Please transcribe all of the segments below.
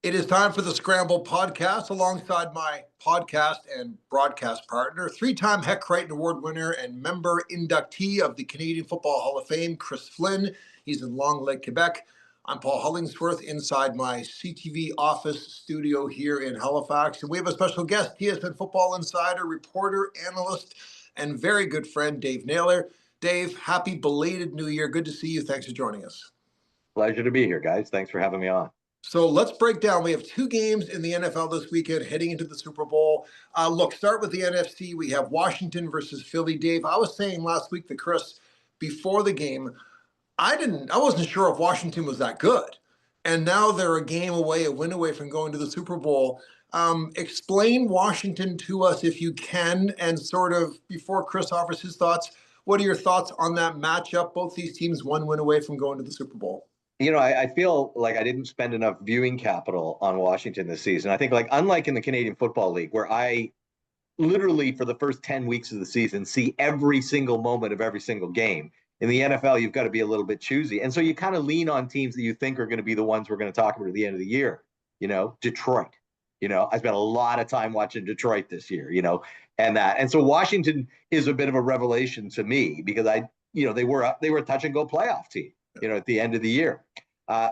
It is time for the Scramble Podcast alongside my podcast and broadcast partner, three-time Heck Crichton Award winner and member inductee of the Canadian Football Hall of Fame, Chris Flynn. He's in Long Lake, Quebec. I'm Paul Hollingsworth inside my CTV office studio here in Halifax. And we have a special guest, TSN Football Insider, reporter, analyst, and very good friend, Dave Naylor. Dave, happy belated New Year. Good to see you. Thanks for joining us. Pleasure to be here, guys. Thanks for having me on. So let's break down. We have two games in the NFL this weekend heading into the Super Bowl. Start with the NFC. We have Washington versus Philly. Dave, I was saying last week to Chris before the game, I wasn't sure if Washington was that good. And now they're a game away, a win away from going to the Super Bowl. Explain Washington to us if you can, and sort of before Chris offers his thoughts, what are your thoughts on that matchup? Both these teams one win away from going to the Super Bowl. You know, I feel like I didn't spend enough viewing capital on Washington this season. I think, like, unlike in the Canadian Football League, where I literally for the first 10 weeks of the season see every single moment of every single game, in the NFL, you've got to be a little bit choosy. And so you kind of lean on teams that you think are going to be the ones we're going to talk about at the end of the year. You know, Detroit. You know, I spent a lot of time watching Detroit this year, and so Washington is a bit of a revelation to me because they were a touch and go playoff team. At the end of the year.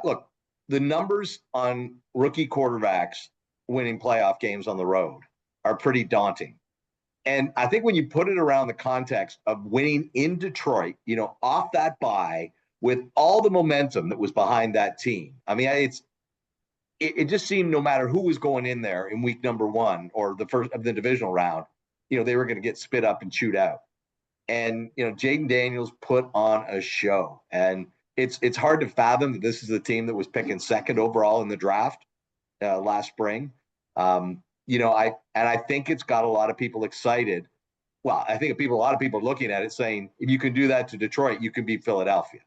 Look, the numbers on rookie quarterbacks winning playoff games on the road are pretty daunting. And I think when you put it around the context of winning in Detroit, off that bye with all the momentum that was behind that team, I mean, it just seemed no matter who was going in there in week number one or the first of the divisional round, they were going to get spit up and chewed out. And, Jaden Daniels put on a show, and it's hard to fathom that this is the team that was picking second overall in the draft last spring. I think it's got a lot of people excited. Well, I think a lot of people are looking at it saying, if you can do that to Detroit, you can beat Philadelphia.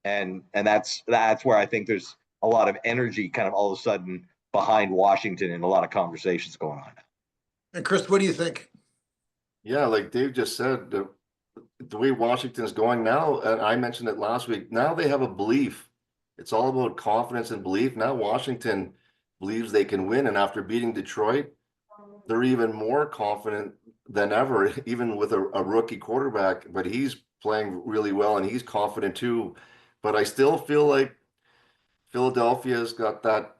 And that's where I think there's a lot of energy kind of all of a sudden behind Washington and a lot of conversations going on now. And Chris, what do you think? Yeah, like Dave just said, the way Washington's going now, and I mentioned it last week, now they have a belief. It's all about confidence and belief. Now Washington believes they can win, and after beating Detroit, they're even more confident than ever, even with a rookie quarterback. But he's playing really well, and he's confident too. But I still feel like Philadelphia's got that,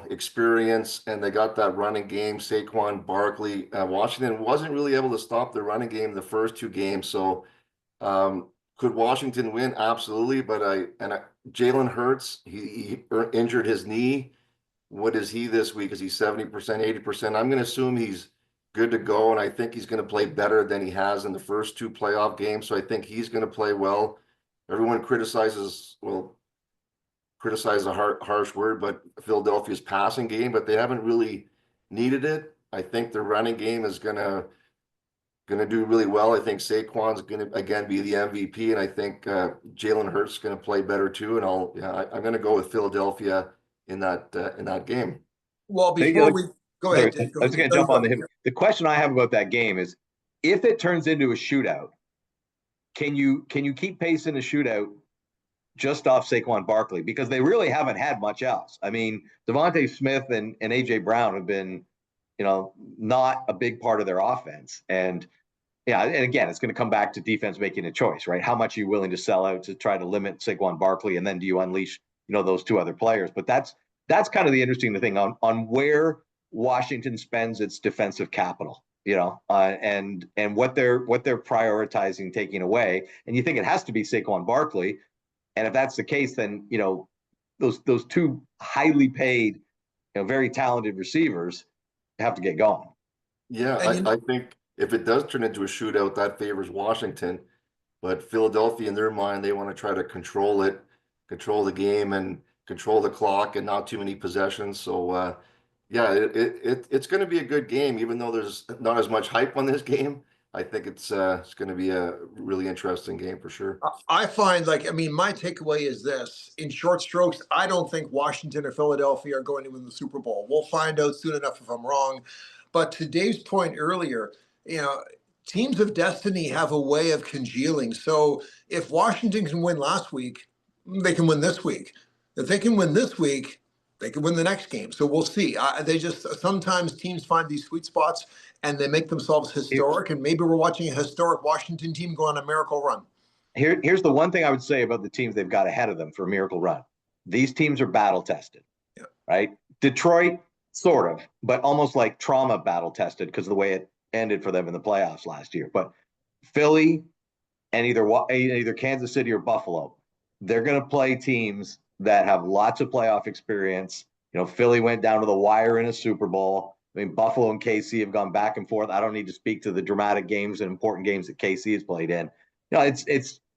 experience, and they got that running game, Saquon Barkley. Washington wasn't really able to stop the running game the first two games. So could Washington win? Absolutely. But Jalen Hurts, he injured his knee. What is he this week? Is he 70%, 80%? I'm going to assume he's good to go, and I think he's going to play better than he has in the first two playoff games. So I think he's going to play well. Everyone criticizes a harsh word, but Philadelphia's passing game, but they haven't really needed it. I think the running game is gonna do really well. I think Saquon's gonna again be the MVP, and I think Jalen Hurts is gonna play better too. And I'm gonna go with Philadelphia in that game. Well, before we go ahead, I was going to jump on the question I have about that game is, if it turns into a shootout, can you keep pace in a shootout just off Saquon Barkley? Because they really haven't had much else. I mean, Devontae Smith and A.J. Brown have been, not a big part of their offense. And again, it's going to come back to defense making a choice, right? How much are you willing to sell out to try to limit Saquon Barkley? And then do you unleash, those two other players? But that's kind of the interesting thing on where Washington spends its defensive capital, and what they're prioritizing taking away. And you think it has to be Saquon Barkley. And if that's the case, then, those two highly paid, very talented receivers have to get going. Yeah, I think if it does turn into a shootout, that favors Washington. But Philadelphia, in their mind, they want to try to control the game and control the clock and not too many possessions. So, it's going to be a good game, even though there's not as much hype on this game. I think it's going to be a really interesting game for sure. I find my takeaway is this: in short strokes, I don't think Washington or Philadelphia are going to win the Super Bowl. We'll find out soon enough if I'm wrong. But to Dave's point earlier, teams of destiny have a way of congealing. So if Washington can win last week, they can win this week. If they can win this week, They could win the next game. So we'll see. They just sometimes teams find these sweet spots and they make themselves historic. And maybe we're watching a historic Washington team go on a miracle run. Here's the one thing I would say about the teams they've got ahead of them for a miracle run. These teams are battle tested, right? Detroit, sort of, but almost like trauma battle tested because of the way it ended for them in the playoffs last year. But Philly and either Kansas City or Buffalo, they're going to play teams that have lots of playoff experience. Philly went down to the wire in a Super Bowl. I mean, Buffalo and KC have gone back and forth. I don't need to speak to the dramatic games and important games that KC has played in.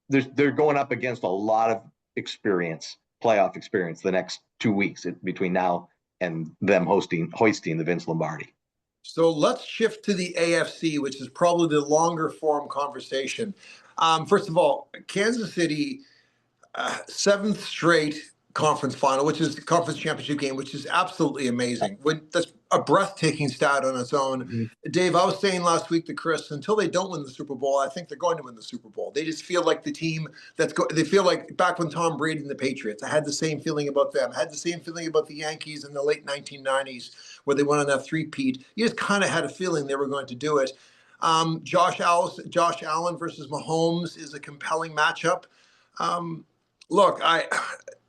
They're going up against a lot of experience, playoff experience, the next 2 weeks between now and them hoisting the Vince Lombardi. So let's shift to the AFC, which is probably the longer form conversation. First of all, Kansas City, 7th straight conference final, which is the conference championship game, which is absolutely amazing. That's a breathtaking stat on its own. Mm-hmm. Dave, I was saying last week to Chris, until they don't win the Super Bowl, I think they're going to win the Super Bowl. They just feel like the team they feel like back when Tom Brady and the Patriots, I had the same feeling about them. I had the same feeling about the Yankees in the late 1990s where they went on that three-peat. You just kind of had a feeling they were going to do it. Josh Allen versus Mahomes is a compelling matchup. Look,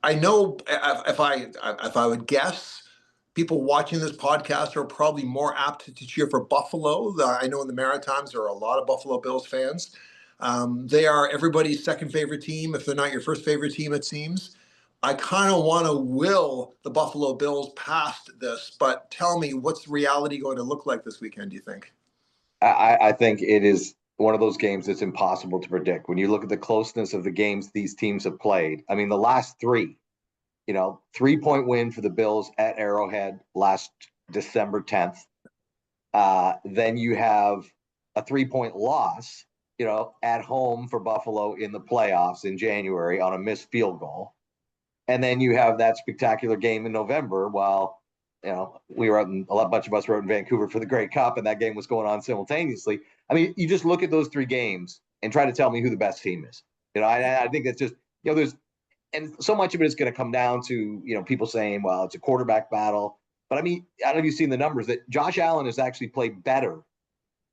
I know if I would guess, people watching this podcast are probably more apt to cheer for Buffalo. I know in the Maritimes there are a lot of Buffalo Bills fans. They are everybody's second favorite team, if they're not your first favorite team, it seems. I kind of want to will the Buffalo Bills past this, but tell me, what's reality going to look like this weekend, do you think? I think it is one of those games that's impossible to predict. When you look at the closeness of the games these teams have played, I mean, the last 3, 3-point win for the Bills at Arrowhead last December 10th. Then you have a 3-point loss, at home for Buffalo in the playoffs in January on a missed field goal. And then you have that spectacular game in November while, we were a bunch of us were out in Vancouver for the Grey Cup, and that game was going on simultaneously. I mean, you just look at those 3 games and try to tell me who the best team is. I think that's just, and so much of it is going to come down to, people saying, well, it's a quarterback battle. But I mean, I don't know if you've seen the numbers that Josh Allen has actually played better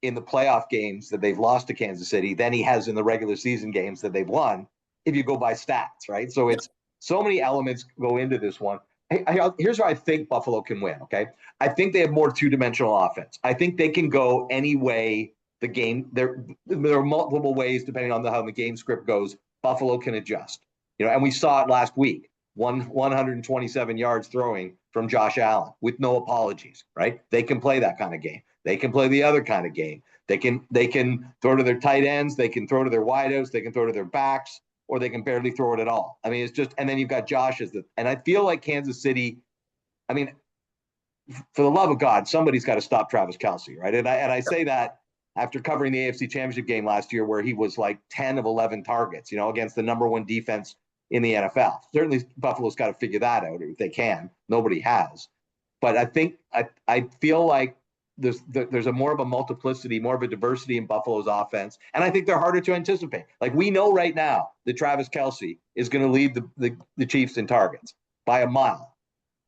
in the playoff games that they've lost to Kansas City than he has in the regular season games that they've won, if you go by stats, right? So it's so many elements go into this one. Here's where I think Buffalo can win, okay? I think they have more two-dimensional offense. I think they can go any way the game. There are multiple ways, depending on how the game script goes, Buffalo can adjust. And we saw it last week, 127 yards throwing from Josh Allen with no apologies, right? They can play that kind of game. They can play the other kind of game. They can throw to their tight ends. They can throw to their wideouts. They can throw to their backs, or they can barely throw it at all. I mean, it's just, and then you've got Josh and I feel like Kansas City, I mean, for the love of God, somebody's got to stop Travis Kelce, right? And I say that after covering the AFC Championship game last year, where he was like 10 of 11 targets, against the number 1 defense in the NFL. Certainly Buffalo's got to figure that out if they can. Nobody has. But I think, I feel like there's a more of a multiplicity, more of a diversity in Buffalo's offense. And I think they're harder to anticipate. Like, we know right now that Travis Kelce is going to lead the Chiefs in targets by a mile.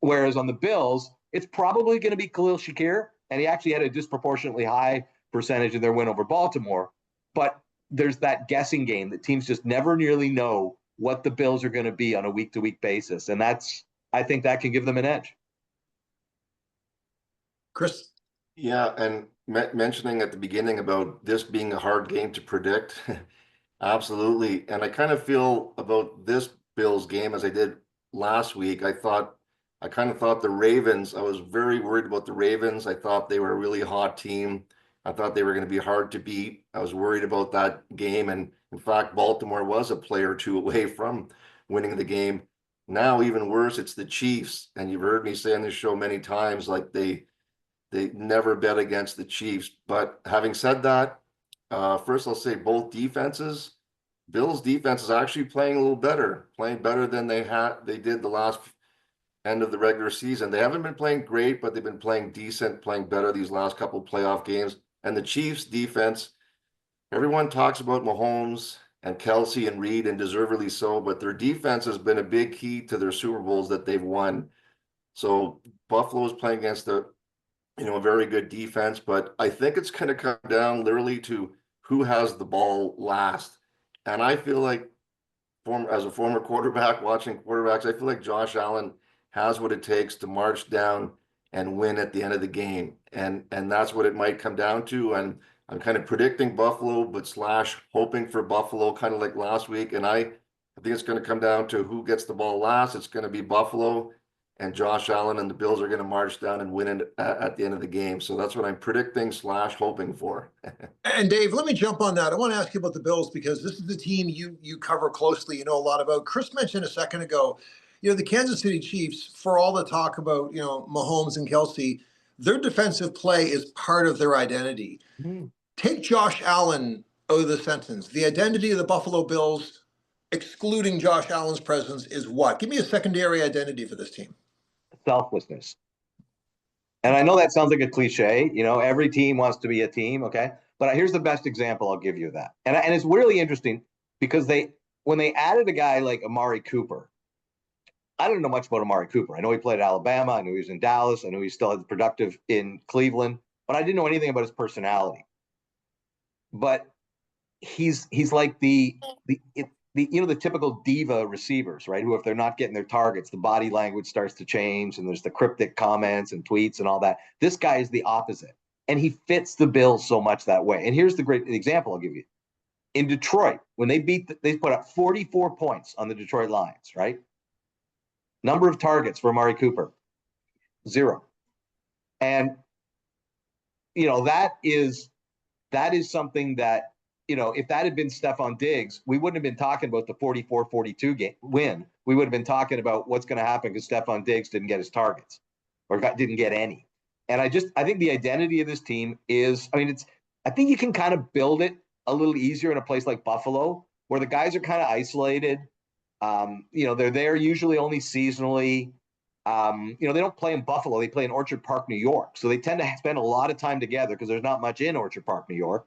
Whereas on the Bills, it's probably going to be Khalil Shakir. And he actually had a disproportionately high percentage of their win over Baltimore. But there's that guessing game that teams just never nearly know what the Bills are going to be on a week-to-week basis. And I think that can give them an edge. Chris? Yeah, and mentioning at the beginning about this being a hard game to predict, absolutely. And I kind of feel about this Bills game as I did last week. I kind of thought the Ravens, I was very worried about the Ravens. I thought they were a really hot team. I thought they were going to be hard to beat. I was worried about that game. And in fact, Baltimore was a play or 2 away from winning the game. Now, even worse, it's the Chiefs. And you've heard me say on this show many times, like they never bet against the Chiefs. But having said that, first I'll say both defenses. Bills defense is actually playing a little better, playing better than they did the last end of the regular season. They haven't been playing great, but they've been playing decent, playing better these last couple of playoff games. And the Chiefs defense, everyone talks about Mahomes and Kelce and Reed, and deservedly so, but their defense has been a big key to their Super Bowls that they've won. So Buffalo's playing against a very good defense, but I think it's going to come down literally to who has the ball last. And I feel like, as a former quarterback watching quarterbacks, I feel like Josh Allen has what it takes to march down and win at the end of the game. And that's what it might come down to. And I'm kind of predicting Buffalo, but / hoping for Buffalo, kind of like last week. And I think it's going to come down to who gets the ball last. It's going to be Buffalo, and Josh Allen and the Bills are going to march down and win it at the end of the game. So that's what I'm predicting / hoping for. And Dave, let me jump on that. I want to ask you about the Bills because this is the team you cover closely, you know a lot about. Chris mentioned a second ago, the Kansas City Chiefs, for all the talk about, Mahomes and Kelsey, their defensive play is part of their identity. Mhm. Take Josh Allen out of the sentence. The identity of the Buffalo Bills, excluding Josh Allen's presence, is what? Give me a secondary identity for this team. Selflessness. And I know that sounds like a cliche, every team wants to be a team, okay? But here's the best example I'll give you of that. And it's really interesting because when they added a guy like Amari Cooper, I don't know much about Amari Cooper. I know he played at Alabama. I knew he was in Dallas. I knew he still had productive in Cleveland, but I didn't know anything about his personality. But he's like the typical diva receivers, right? Who, if they're not getting their targets, the body language starts to change, and there's the cryptic comments and tweets and all that. This guy is the opposite, and he fits the Bills so much that way. And here's the great example I'll give you. In Detroit, when they put up 44 points on the Detroit Lions, right? Number of targets for Amari Cooper, 0. And that is something that, if that had been Stephon Diggs, we wouldn't have been talking about the 44-42 win. We would have been talking about what's going to happen because Stephon Diggs didn't get his targets or didn't get any. And I think the identity of this team is, I think you can kind of build it a little easier in a place like Buffalo, where the guys are kind of isolated. They're there usually only seasonally. They don't play in Buffalo. They play in Orchard Park, New York. So they tend to spend a lot of time together because there's not much in Orchard Park, New York.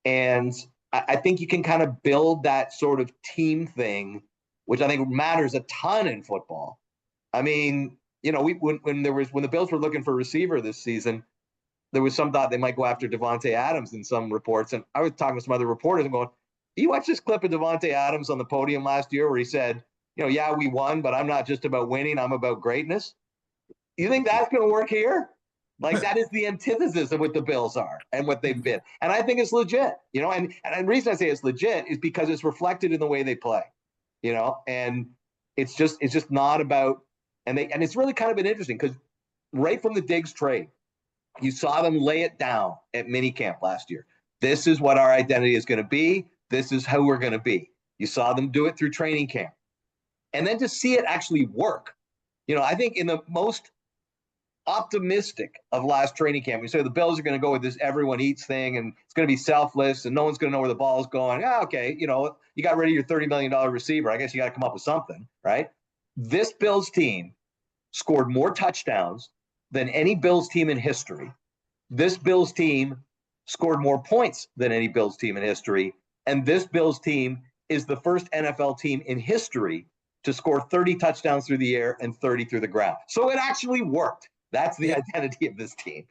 And I think you can kind of build that sort of team thing, which I think matters a ton in football. When the Bills were looking for a receiver this season, there was some thought they might go after Davante Adams in some reports. And I was talking to some other reporters and going, you watch this clip of Davante Adams on the podium last year where he said, yeah, we won, but I'm not just about winning. I'm about greatness. You think that's going to work here? Like, that is the antithesis of what the Bills are and what they've been. And I think it's legit, and the reason I say it's legit is because it's reflected in the way they play, and it's just not about, and it's really kind of been interesting because right from the Diggs trade, you saw them lay it down at minicamp last year. This is what our identity is going to be. This is how we're going to be. You saw them do it through training camp. And then to see it actually work, I think in the most optimistic of last training camp, we say the Bills are going to go with this everyone eats thing, and it's going to be selfless, and no one's going to know where the ball is going. Okay, you got rid of your $30 million receiver. I guess you got to come up with something, right? This Bills team scored more touchdowns than any Bills team in history. This Bills team scored more points than any Bills team in history. And this Bills team is the first NFL team in history to score 30 touchdowns through the air and 30 through the ground. So it actually worked. That's the identity of this team.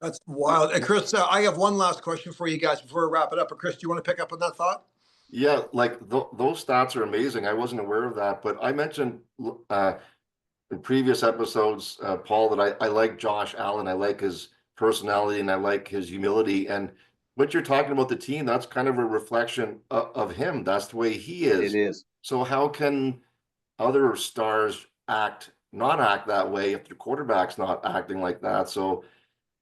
That's wild. And Chris, I have one last question for you guys before we wrap it up. But Chris, do you want to pick up on that thought? Yeah, like those stats are amazing. I wasn't aware of that, but I mentioned in previous episodes, Paul, that I like Josh Allen. I like his personality and I like his humility. And what you're talking about, the team, that's kind of a reflection of him. That's the way he is. It is. So how can other stars not act that way if the quarterback's not acting like that? So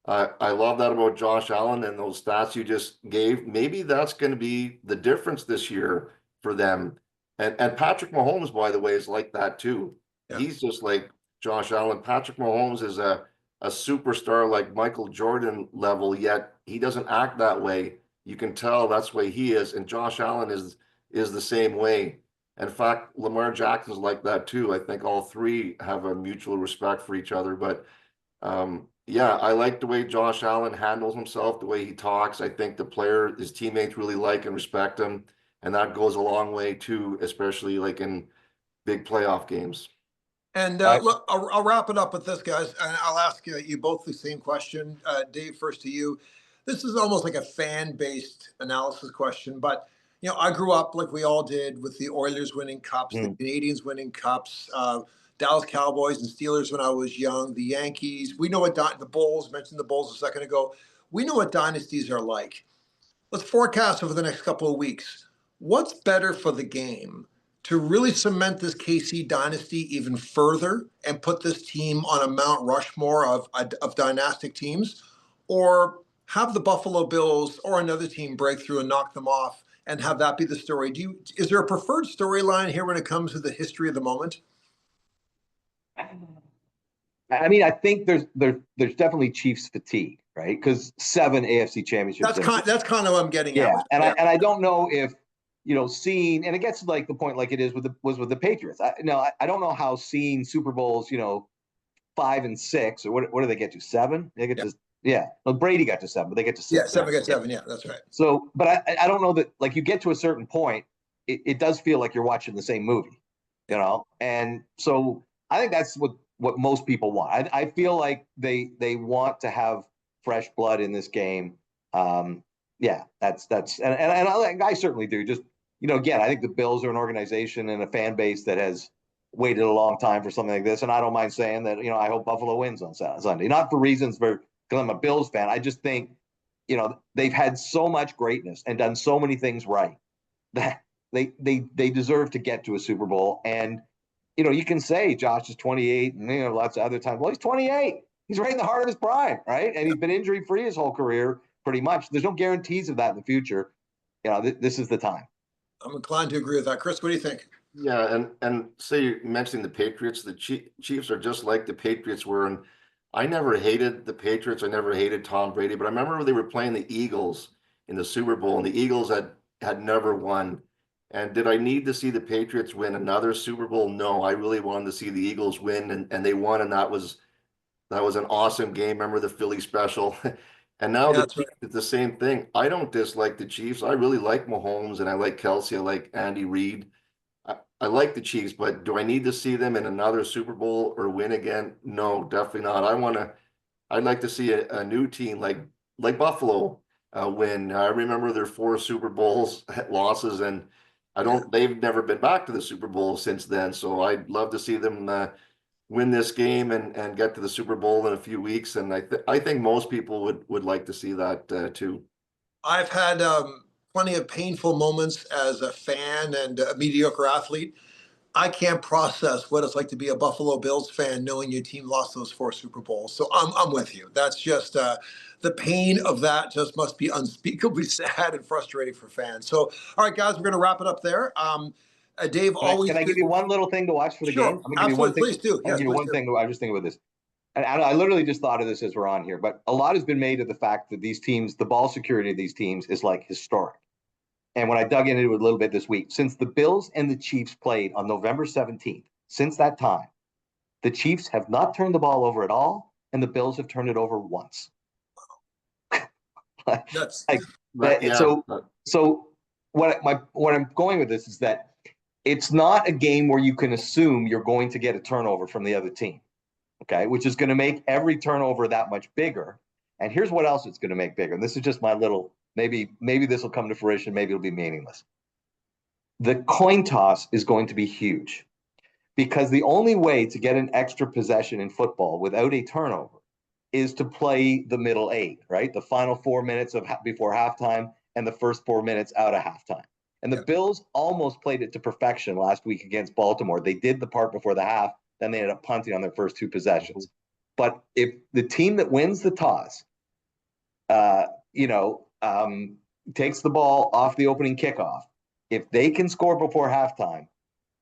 I love that about Josh Allen and those stats you just gave. Maybe that's going to be the difference this year for them. And Patrick Mahomes, by the way, is like that too. Yeah. He's just like Josh Allen. Patrick Mahomes is a superstar like Michael Jordan level, yet he doesn't act that way. You can tell that's the way he is. And Josh Allen is the same way. In fact, Lamar Jackson's like that too. I think all three have a mutual respect for each other. But yeah, I like the way Josh Allen handles himself, the way he talks. I think his teammates really like and respect him. And that goes a long way too, especially like in big playoff games. And look, I'll wrap it up with this, guys. And I'll ask you both the same question. Dave, first to you. This is almost like a fan-based analysis question, but I grew up like we all did with the Oilers winning cups, the Canadians winning cups, Dallas Cowboys and Steelers when I was young, the Yankees. We know what the Bulls, mentioned the Bulls a second ago. We know what dynasties are like. Let's forecast over the next couple of weeks. What's better for the game? To really cement this KC dynasty even further and put this team on a Mount Rushmore of dynastic teams, or have the Buffalo Bills or another team break through and knock them off and have that be the story? Is there a preferred storyline here when it comes to the history of the moment? I mean, I think there's definitely Chiefs fatigue, right? Because 7 AFC championships. That's kind of what I'm getting at. And I don't know if seeing, and it gets to like the point like it is with the Patriots. I don't know how seeing Super Bowls, 5 and 6 or what do they get to 7? They get to Well, Brady got to 7, but they get to 6. Yeah, 7 got 7. Yeah, that's right. So, but I don't know that like you get to a certain point, it does feel like you're watching the same movie, and so I think that's what most people want. I feel like they want to have fresh blood in this game. That's and I certainly do. Just again, I think the Bills are an organization and a fan base that has waited a long time for something like this, and I don't mind saying that. I hope Buffalo wins on Sunday, not for reasons because I'm a Bills fan. I just think they've had so much greatness and done so many things right that they deserve to get to a Super Bowl. And you can say Josh is 28 and lots of other times. Well, he's 28. He's right in the heart of his prime, right? And he's been injury-free his whole career, pretty much. There's no guarantees of that in the future. This is the time. I'm inclined to agree with that. Chris, what do you think? Yeah, and say you mentioning the Patriots, the Chiefs are just like the Patriots were. And I never hated the Patriots. I never hated Tom Brady. But I remember when they were playing the Eagles in the Super Bowl, and the Eagles had never won. And did I need to see the Patriots win another Super Bowl? No, I really wanted to see the Eagles win, and they won, and that was an awesome game. Remember the Philly special? And now it's the same thing. I don't dislike the Chiefs. I really like Mahomes, and I like Kelsey. I like Andy Reid. I like the Chiefs, but do I need to see them in another Super Bowl or win again? No, definitely not. I'd like to see a new team like Buffalo win. I remember their 4 Super Bowls losses, and they've never been back to the Super Bowl since then. So I'd love to see them win this game and get to the Super Bowl in a few weeks. And I think most people would like to see that too. I've had plenty of painful moments as a fan and a mediocre athlete. I can't process what it's like to be a Buffalo Bills fan knowing your team lost those 4 Super Bowls. So I'm with you. That's just the pain of that just must be unspeakably sad and frustrating for fans. So, all right, guys, we're going to wrap it up there. Dave, can I give you one little thing to watch for the game? I'm going to give you one thing. Please do. Yes, give you one thing. I was just thinking about this. And I literally just thought of this as we're on here, but a lot has been made of the fact that these teams, the ball security of these teams is like historic. And when I dug into it a little bit this week, since the Bills and the Chiefs played on November 17th, since that time, the Chiefs have not turned the ball over at all, and the Bills have turned it over once. So what I'm going with this is that it's not a game where you can assume you're going to get a turnover from the other team, okay, which is going to make every turnover that much bigger. And here's what else it's going to make bigger. And this is just my little, maybe this will come to fruition, maybe it'll be meaningless. The coin toss is going to be huge because the only way to get an extra possession in football without a turnover is to play the middle 8, right? The final 4 minutes before halftime and the first 4 minutes out of halftime. And the Bills almost played it to perfection last week against Baltimore. They did the part before the half, then they ended up punting on their first 2 possessions. But if the team that wins the toss, takes the ball off the opening kickoff, if they can score before halftime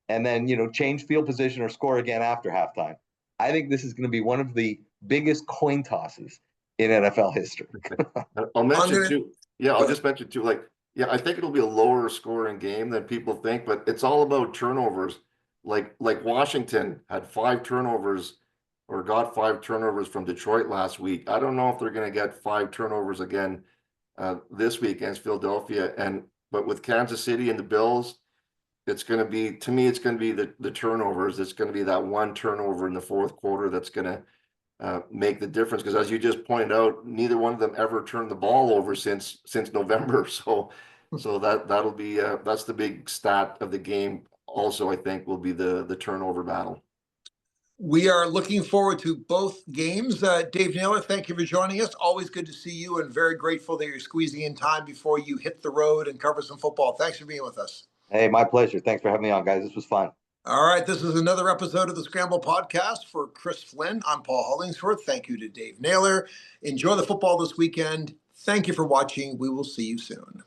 and then, change field position or score again after halftime, I think this is going to be one of the biggest coin tosses in NFL history. I'll mention too. Yeah, I'll just mention too. I think it'll be a lower scoring game than people think, but it's all about turnovers. Like Washington had 5 turnovers or got 5 turnovers from Detroit last week. I don't know if they're going to get 5 turnovers again this week against Philadelphia. But with Kansas City and the Bills, it's going to be, to me, it's going to be the turnovers. It's going to be that one turnover in the fourth quarter that's going to make the difference. Because as you just pointed out, neither one of them ever turned the ball over since November. So that'll be that's the big stat of the game. Also, I think will be the turnover battle. We are looking forward to both games. Dave Naylor, thank you for joining us. Always good to see you, and very grateful that you're squeezing in time before you hit the road and cover some football. Thanks for being with us. Hey, my pleasure. Thanks for having me on, guys. This was fun. All right, this is another episode of the Scramble Podcast. For Chris Flynn, I'm Paul Hollingsworth. Thank you to Dave Naylor. Enjoy the football this weekend. Thank you for watching. We will see you soon.